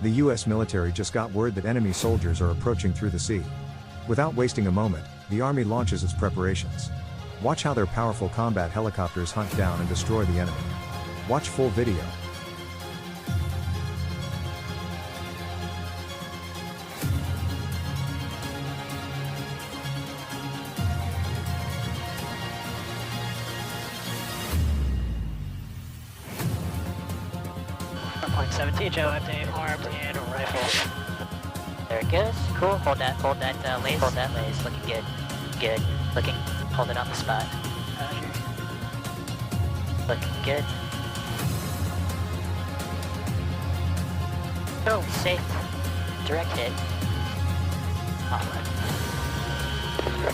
The US military just got word that enemy soldiers are approaching through the sea. Without wasting a moment, the Army launches its preparations. Watch how their powerful combat helicopters hunt down and destroy the enemy. Watch full video. Point 17, Joe, update, armed and rifle. There it goes. Cool. Hold that lace. Hold that lace. Looking good. Good. Looking. Hold it on the spot. Looking good. Oh, safe. Direct hit. Offline.